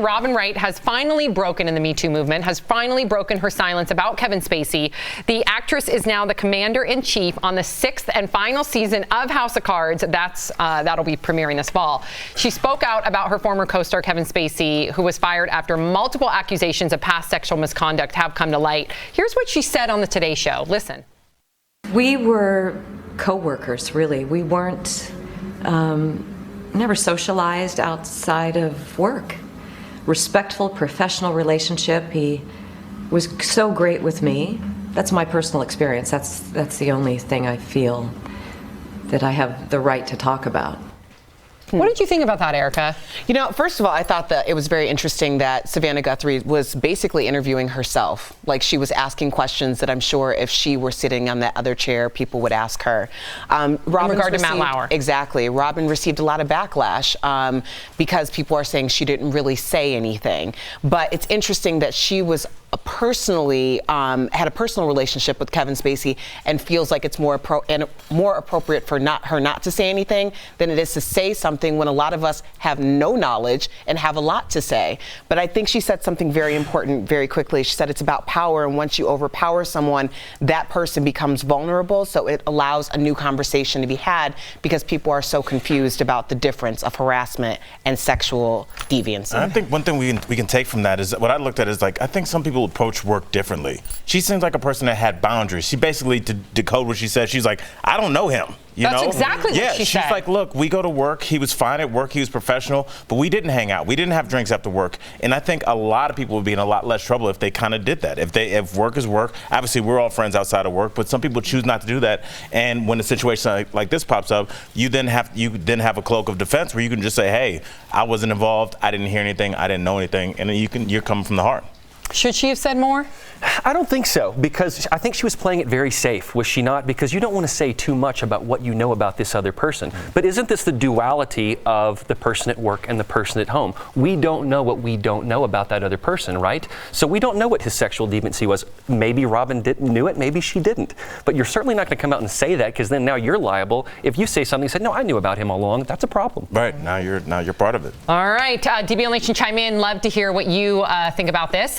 Robin Wright has finally broken in the Me Too movement, has finally broken her silence about Kevin Spacey. The actress is now the commander-in-chief on the 6th and final season of House of Cards. That'll be premiering this fall. She spoke out about her former co-star Kevin Spacey, who was fired after multiple accusations of past sexual misconduct have come to light. Here's what she said on the Today Show. Listen. We were co-workers, really. We weren't, never socialized outside of work. Respectful, professional relationship. He was so great with me. That's my personal experience. That's the only thing I feel that I have the right to talk about. What did you think about that, Erica? You know, first of all, I thought that it was very interesting that Savannah Guthrie was basically interviewing herself. Like, she was asking questions that I'm sure if she were sitting on that other chair, people would ask her. In regard to Matt Lauer. Exactly. Robin received a lot of backlash because people are saying she didn't really say anything. But it's interesting that she was personally had a personal relationship with Kevin Spacey and feels like it's more appropriate for her not to say anything than it is to say something when a lot of us have no knowledge and have a lot to say. But I think she said something very important very quickly. She said it's about power, and once you overpower someone, that person becomes vulnerable, so it allows a new conversation to be had because people are so confused about the difference of harassment and sexual deviancy. I think one thing we can take from that is, what I looked at is, like, I think some people approach work differently. She seems like a person that had boundaries. She basically, to decode what she said, she's like, I don't know him. That's exactly what she said. She's like, look, we go to work. He was fine at work. He was professional, but we didn't hang out. We didn't have drinks after work. And I think a lot of people would be in a lot less trouble if they kind of did that. If work is work, obviously we're all friends outside of work, but some people choose not to do that. And when a situation like this pops up, you then have a cloak of defense where you can just say, hey, I wasn't involved. I didn't hear anything. I didn't know anything. And then you're coming from the heart. Should she have said more? I don't think so, because I think she was playing it very safe, was she not? Because you don't want to say too much about what you know about this other person. But isn't this the duality of the person at work and the person at home? We don't know what we don't know about that other person, right? So we don't know what his sexual deviancy was. Maybe Robin knew it, maybe she didn't. But you're certainly not going to come out and say that, because then now you're liable. If you say something and say, no, I knew about him all along, that's a problem. Right, now you're part of it. All right, DBL Nation, chime in. Love to hear what you think about this.